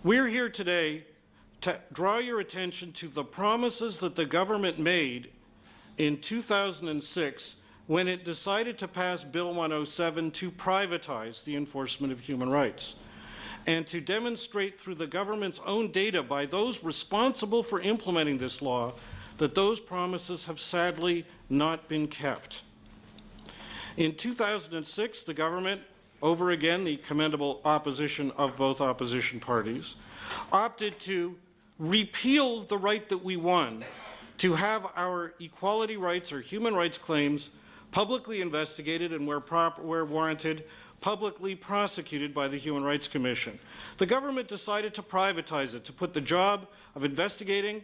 We're here today to draw your attention to the promises that the government made in 2006 when it decided to pass Bill 107 to privatize the enforcement of human rights, and to demonstrate through the government's own data by those responsible for implementing this law that those promises have sadly not been kept. In 2006, the government, over again the commendable opposition of both opposition parties, opted to repeal the right that we won to have our equality rights or human rights claims publicly investigated and where warranted, publicly prosecuted by the Human Rights Commission. The government decided to privatize it, to put the job of investigating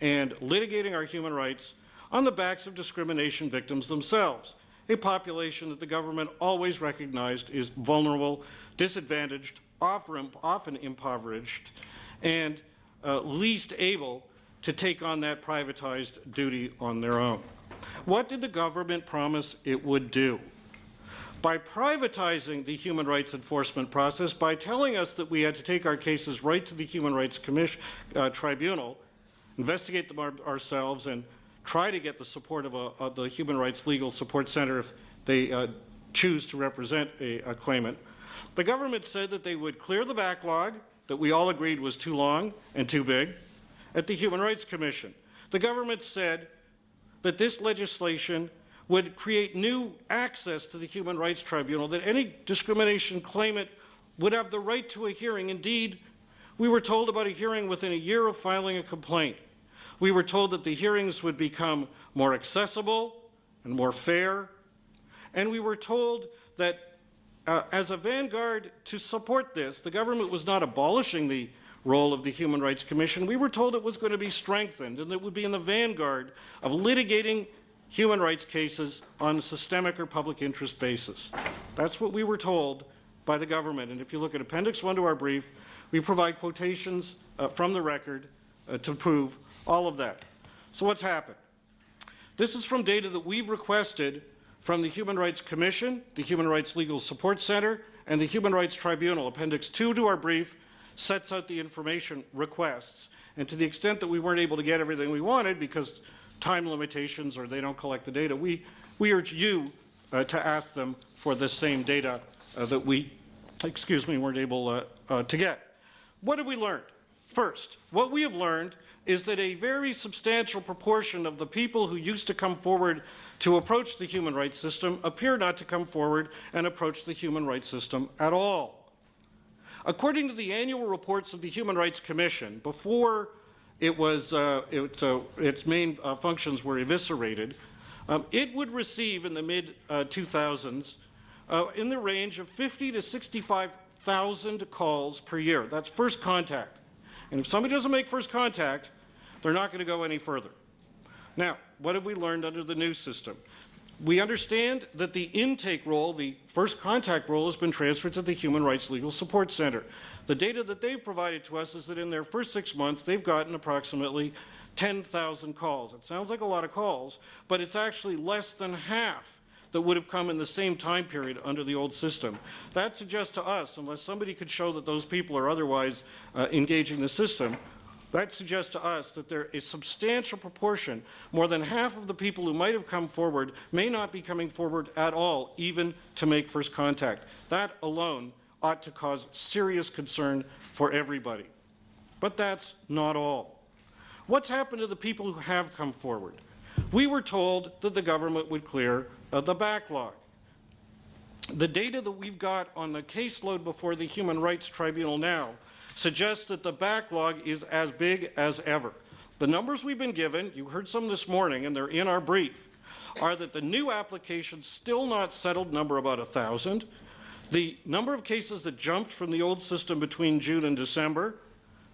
and litigating our human rights on the backs of discrimination victims themselves, a population that the government always recognized is vulnerable, disadvantaged, often impoverished, and least able to take on that privatized duty on their own. What did the government promise it would do? By privatizing the human rights enforcement process, by telling us that we had to take our cases right to the Human Rights Commission, Tribunal, investigate them ourselves, and try to get the support of the Human Rights Legal Support Center if they choose to represent a claimant. The government said that they would clear the backlog that we all agreed was too long and too big at the Human Rights Commission. The government said that this legislation would create new access to the Human Rights Tribunal, that any discrimination claimant would have the right to a hearing. Indeed, we were told about a hearing within a year of filing a complaint. We were told that the hearings would become more accessible and more fair, and we were told that as a vanguard to support this, the government was not abolishing the role of the Human Rights Commission. We were told it was going to be strengthened and it would be in the vanguard of litigating human rights cases on a systemic or public interest basis. That's what we were told by the government. And if you look at Appendix 1 to our brief, we provide quotations from the record to prove all of that. So what's happened? This is from data that we've requested from the Human Rights Commission, the Human Rights Legal Support Center, and the Human Rights Tribunal. Appendix 2 to our brief sets out the information requests. And to the extent that we weren't able to get everything we wanted because time limitations or they don't collect the data, we urge you to ask them for the same data that we, weren't able to get. What have we learned? First, what we have learned is that a very substantial proportion of the people who used to come forward to approach the human rights system appear not to come forward and approach the human rights system at all. According to the annual reports of the Human Rights Commission, before it was, its main functions were eviscerated, it would receive in the mid-2000s in the range of 50 to 65,000 calls per year. That's first contact. And if somebody doesn't make first contact, they're not going to go any further. Now, what have we learned under the new system? We understand that the intake role, the first contact role, has been transferred to the Human Rights Legal Support Center. The data that they've provided to us is that in their first 6 months, they've gotten approximately 10,000 calls. It sounds like a lot of calls, but it's actually less than half that would have come in the same time period under the old system. That suggests to us, unless somebody could show that those people are otherwise engaging the system, that suggests to us that there is a substantial proportion, more than half of the people who might have come forward may not be coming forward at all, even to make first contact. That alone ought to cause serious concern for everybody. But that's not all. What's happened to the people who have come forward? We were told that the government would clear the backlog. The data that we've got on the caseload before the Human Rights Tribunal now suggests that the backlog is as big as ever. The numbers we've been given, you heard some this morning and they're in our brief, are that the new applications still not settled number about 1,000. The number of cases that jumped from the old system between June and December,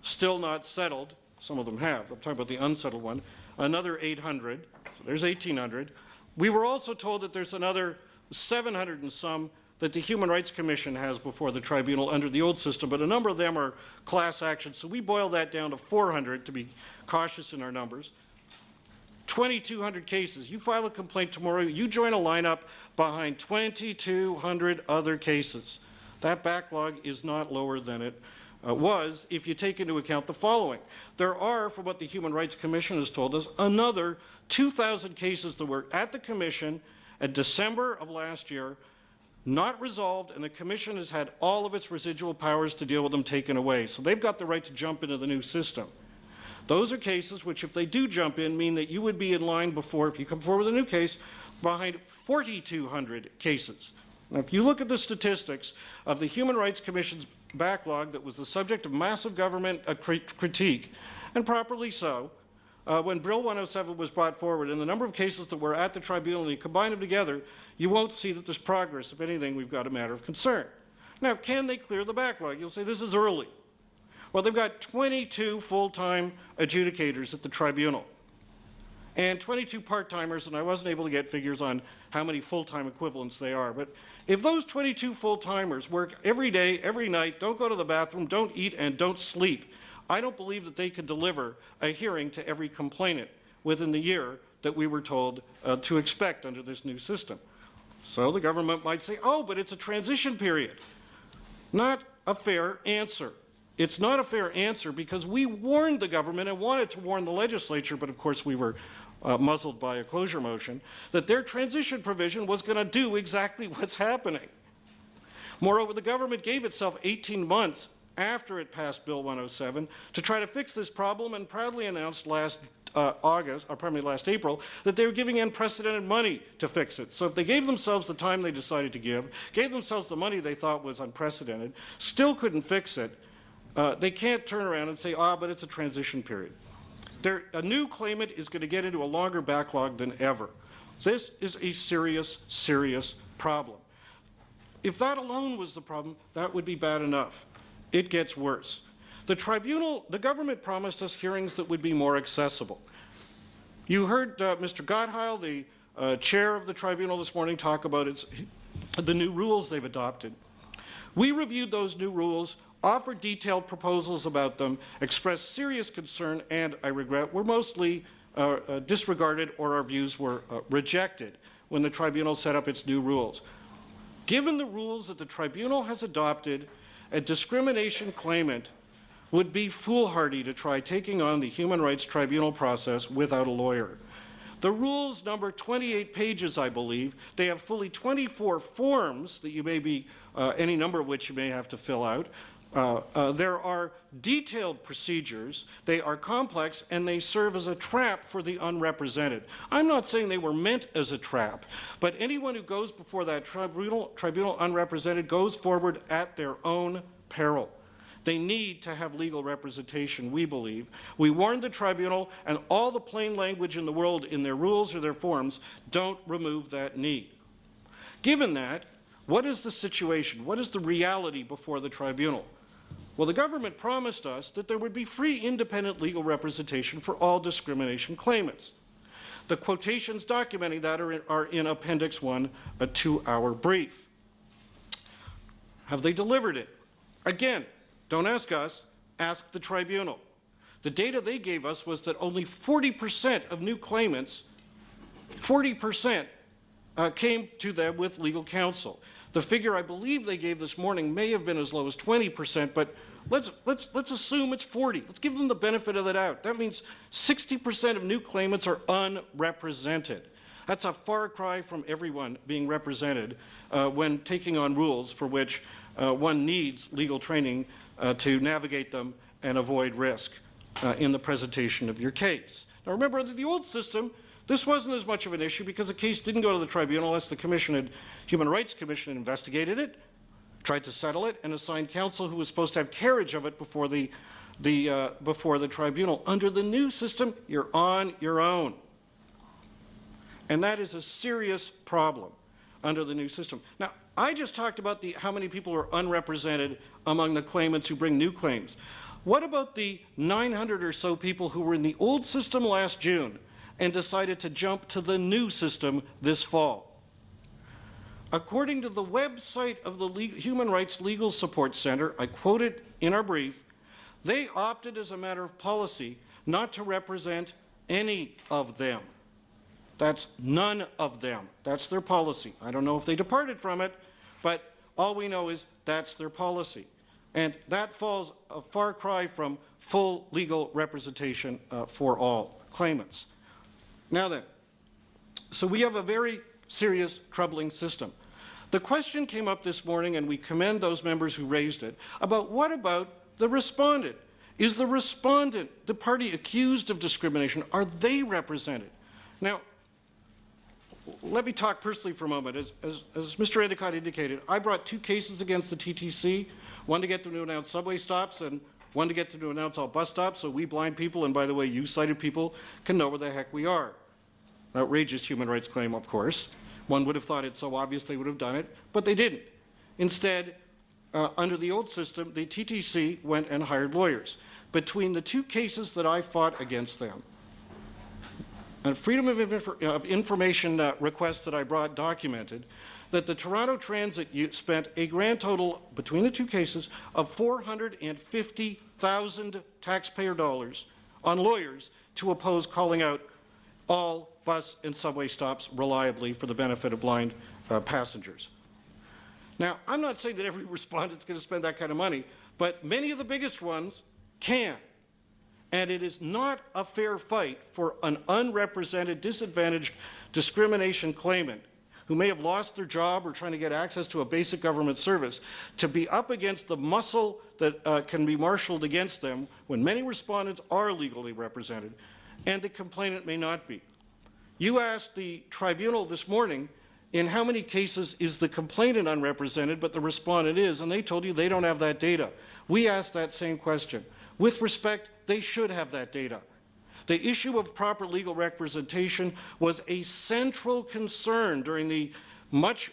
still not settled. Some of them have. I'm talking about the unsettled one. Another 800. So there's 1,800. We were also told that there's another 700 and some that the Human Rights Commission has before the tribunal under the old system, but a number of them are class actions, so we boil that down to 400 to be cautious in our numbers. 2,200 cases. You file a complaint tomorrow, you join a lineup behind 2,200 other cases. That backlog is not lower than it was if you take into account the following. There are, from what the Human Rights Commission has told us, another 2,000 cases that were at the Commission at December of last year, not resolved, and the Commission has had all of its residual powers to deal with them taken away. So they've got the right to jump into the new system. Those are cases which, if they do jump in, mean that you would be in line before, if you come forward with a new case, behind 4,200 cases. Now, if you look at the statistics of the Human Rights Commission's backlog that was the subject of massive government critique, and properly so, when Bill 107 was brought forward and the number of cases that were at the tribunal, and you combine them together, you won't see that there's progress. If anything, we've got a matter of concern. Now, can they clear the backlog? You'll say this is early. Well, they've got 22 full-time adjudicators at the tribunal and 22 part-timers, and I wasn't able to get figures on how many full-time equivalents they are. But if those 22 full-timers work every day, every night, don't go to the bathroom, don't eat, and don't sleep, I don't believe that they could deliver a hearing to every complainant within the year that we were told to expect under this new system. So the government might say, oh, but it's a transition period. Not a fair answer. It's not a fair answer because we warned the government and wanted to warn the legislature, but of course we were muzzled by a closure motion, that their transition provision was going to do exactly what's happening. Moreover, the government gave itself 18 months after it passed Bill 107 to try to fix this problem, and proudly announced last last April, that they were giving unprecedented money to fix it. So if they gave themselves the time they decided to give, gave themselves the money they thought was unprecedented, still couldn't fix it, they can't turn around and say, but it's a transition period. A new claimant is going to get into a longer backlog than ever. This is a serious, serious problem. If that alone was the problem, that would be bad enough. It gets worse. The government promised us hearings that would be more accessible. You heard Mr. Gottheil, the chair of the tribunal this morning, talk about the new rules they've adopted. We reviewed those new rules, offered detailed proposals about them, expressed serious concern, and, I regret, were mostly disregarded or our views were rejected when the tribunal set up its new rules. Given the rules that the tribunal has adopted, a discrimination claimant would be foolhardy to try taking on the Human Rights Tribunal process without a lawyer. The rules number 28 pages, I believe. They have fully 24 forms that you may be, any number of which you may have to fill out. There are detailed procedures. They are complex, and they serve as a trap for the unrepresented. I'm not saying they were meant as a trap, but anyone who goes before that tribunal unrepresented goes forward at their own peril. They need to have legal representation, we believe. We warned the tribunal, and all the plain language in the world in their rules or their forms don't remove that need. Given that, what is the situation? What is the reality before the tribunal? Well, the government promised us that there would be free, independent legal representation for all discrimination claimants. The quotations documenting that are in Appendix 1, a 2-hour brief. Have they delivered it? Again, don't ask us, ask the tribunal. The data they gave us was that only 40% of new claimants, 40% came to them with legal counsel. The figure I believe they gave this morning may have been as low as 20%, but let's assume it's 40. Let's give them the benefit of the doubt. That means 60% of new claimants are unrepresented. That's a far cry from everyone being represented when taking on rules for which one needs legal training to navigate them and avoid risk in the presentation of your case. Now remember, under the old system, this wasn't as much of an issue because the case didn't go to the tribunal unless the Human Rights Commission investigated it, tried to settle it, and assigned counsel who was supposed to have carriage of it before the tribunal. Under the new system, you're on your own. And that is a serious problem under the new system. Now, I just talked about how many people are unrepresented among the claimants who bring new claims. What about the 900 or so people who were in the old system last June and decided to jump to the new system this fall? According to the website of the Human Rights Legal Support Center, I quote it in our brief, they opted as a matter of policy not to represent any of them. That's none of them. That's their policy. I don't know if they departed from it, but all we know is that's their policy. And that falls a far cry from full legal representation for all claimants. Now then, so we have a very serious, troubling system. The question came up this morning, and we commend those members who raised it, about what about the respondent? Is the respondent, the party accused of discrimination, are they represented? Now, let me talk personally for a moment. As Mr. Endicott indicated, I brought 2 cases against the TTC, one to get them to announce subway stops and one to get them to announce all bus stops, so we blind people, and by the way, you sighted people, can know where the heck we are. An outrageous human rights claim, of course. One would have thought it so obvious they would have done it, but they didn't. Instead, under the old system, the TTC went and hired lawyers. Between the 2 cases that I fought against them, and Freedom of Information requests that I brought documented that the Toronto Transit spent a grand total, between the 2 cases, of $450,000 taxpayer dollars on lawyers to oppose calling out all bus and subway stops reliably for the benefit of blind passengers. Now, I'm not saying that every respondent is going to spend that kind of money, but many of the biggest ones can. And it is not a fair fight for an unrepresented, disadvantaged discrimination claimant who may have lost their job or trying to get access to a basic government service to be up against the muscle that can be marshaled against them when many respondents are legally represented and the complainant may not be. You asked the tribunal this morning, in how many cases is the complainant unrepresented but the respondent is, and they told you they don't have that data. We asked that same question. With respect, they should have that data. The issue of proper legal representation was a central concern during the much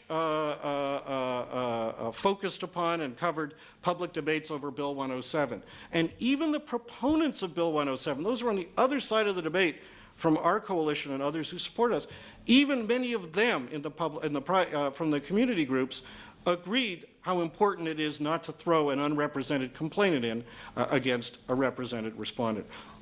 focused upon and covered public debates over Bill 107. And even the proponents of Bill 107, those are on the other side of the debate from our coalition and others who support us, even many of them in the from the community groups agreed how important it is not to throw an unrepresented complainant in against a represented respondent.